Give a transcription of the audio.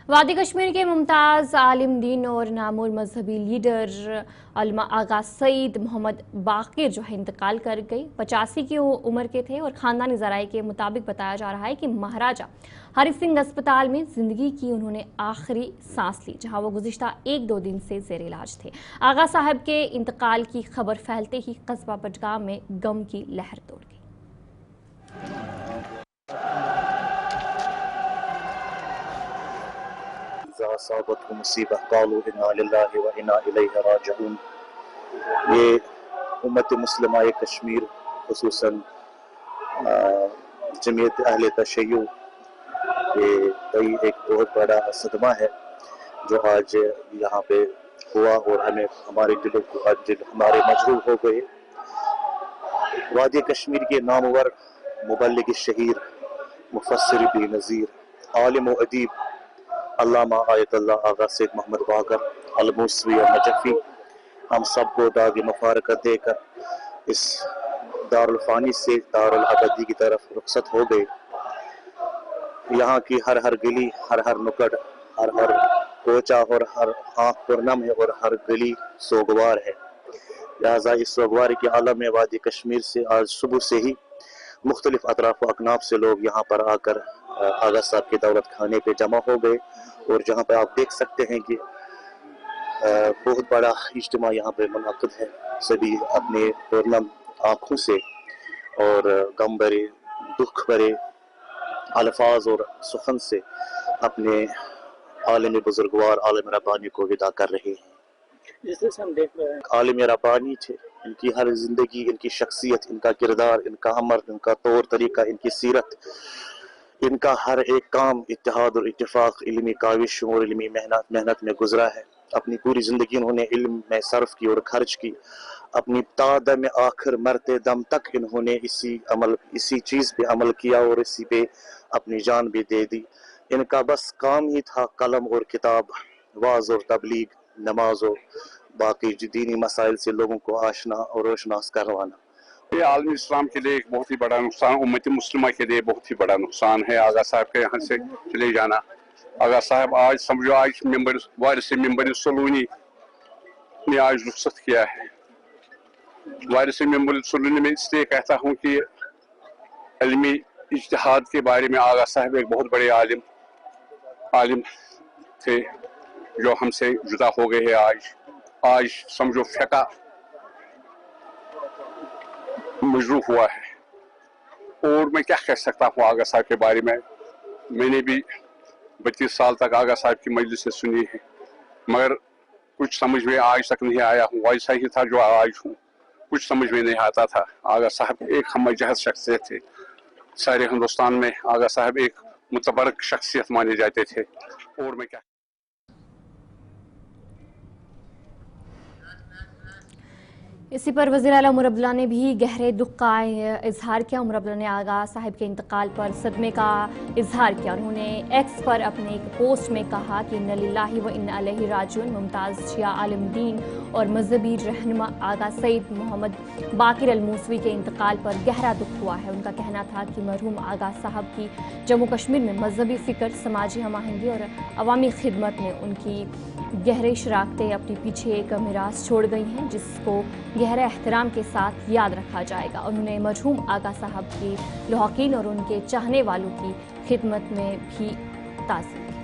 वादी कश्मीर के मुमताज़ आलिम दीन और नामूर मजहबी लीडर अल्मा आगा सईद मोहम्मद बाकिर जो है इंतकाल कर गई। 85 की उम्र के थे और ख़ानदानी ज़राए के मुताबिक बताया जा रहा है कि महाराजा हरि सिंह अस्पताल में ज़िंदगी की उन्होंने आखिरी सांस ली, जहां वो गुज़िश्ता 1-2 दिन से ज़ेर इलाज थे। आगा साहब के इंतकाल की खबर फैलते ही कस्बा बडगाम में गम की लहर दौड़ गई। ये उम्मत मुस्लिमा कश्मीर खुसूसन जमीयत अहले तशय्युअ के कई एक बहुत बड़ा सदमा है जो आज यहाँ पे हुआ और हमें हमारे दिलों को आज हमारे मजरूह हो गए। वादी कश्मीर के नामवर मुबल्लिग शहीर मुफस्सिर बेनज़ीर आलिम व अदीब अल्लामा आयतुल्लाह आगा सैयद मोहम्मद बाकर अल-मूसवी और नजफ़ी हम सबको दाग मुबारकत देकर इस दारुल फ़ानी से दारुल अबदी की तरफ रुखसत हो गए। यहाँ की हर हर गली, हर हर नुक्कड़, हर हर कोचा और हर आँख पुरनम है और हर गली सोगवार है। लिहाजा इस सोगवार के आलम में वादी कश्मीर से आज सुबह से ही मुख्तलिफ अतराफ व अकनाफ से लोग यहाँ पर आकर आगा साहब के दौलत खाने पे जमा हो गए और जहाँ पे आप देख सकते हैं कि बहुत बड़ा इज्तिमा यहाँ पे मुनअक़िद है। सभी अपने पुरनम आँखों से और गम भरे दुख भरे अल्फाज और सुखन से अपने आलिम बुजुर्गवार आलिम रब्बानी को विदा कर रहे हैं। जैसे हम देख रहे हैं आलिम रब्बानी थे, इनकी हर जिंदगी, इनकी शख्सियत, इनका किरदार, इनका अमर, इनका तौर तरीका, इनकी सीरत, इनका हर एक काम इत्तेहाद और इत्तेफाक, इल्मी काविश और इल्मी मेहनत में गुजरा है। अपनी पूरी ज़िंदगी इन्होंने इल्म में सर्फ की और खर्च की। अपनी ताद में आखिर मरते दम तक इन्होंने इसी चीज़ पे अमल किया और इसी पे अपनी जान भी दे दी। इनका बस काम ही था कलम और किताब, वाज और तबलीग, नमाज और बाकी दीनी मसाइल से लोगों को आशना और रोशनास करवाना। ये आलमी इस्लाम के लिए एक बहुत ही बड़ा नुकसान, उम्मत मुस्लिमा के लिए बहुत ही बड़ा नुकसान है आगा साहब के यहाँ से चले जाना। आगा साहब आज समझो आज वारिस मेंबर सलूनी ने आज रुखसत किया है। वारिस मेंबर सलूनी में इसलिए कहता हूँ कि इल्मी इज्तिहाद के बारे में आगा साहब एक बहुत बड़े आलिम थे जो हमसे जुदा हो गए हैं। आज समझो फ़िक़्ह मजरूह हुआ है और मैं क्या कह सकता हूँ आगा साहब के बारे में। मैंने भी 32 साल तक आगा साहब की मजलिस से सुनी है मगर कुछ समझ में आज तक नहीं आया हूँ। वैसा ही था जो आज हूँ, कुछ समझ में नहीं आता था। आगा साहब एक हम जहद शख्सियत थे, सारे हिंदुस्तान में आगा साहब एक मुतबरक शख्सियत माने जाते थे। और मैं क्या इसी पर वज़ीर आला उमर अब्दुल्ला ने भी गहरे दुख का इजहार किया। उमर अब्दुल्ला ने आगा साहब के इंतकाल पर सदमे का इजहार किया। उन्होंने एक्स पर अपने एक पोस्ट में कहा कि इन्ना लिल्लाहि व इन्ना इलैहि राजिऊन। मुमताज़ शिया आलिम दीन और मजहबी रहनुमा आगा सईद मोहम्मद बाकिर अल-मूसवी के इंतकाल पर गहरा दुख हुआ है। उनका कहना था कि मरहूम आगा साहब की जम्मू कश्मीर में मजहबी फ़िक्र, समाजी हम-आहंगी और अवामी खिदमत ने उनकी गहरे शराकतें अपने पीछे एक मीरास छोड़ गई हैं, जिसको गहरे एहतराम के साथ याद रखा जाएगा। उन्होंने मरहूम आगा साहब की लौहकीन और उनके चाहने वालों की खिदमत में भी ताज़ीम की।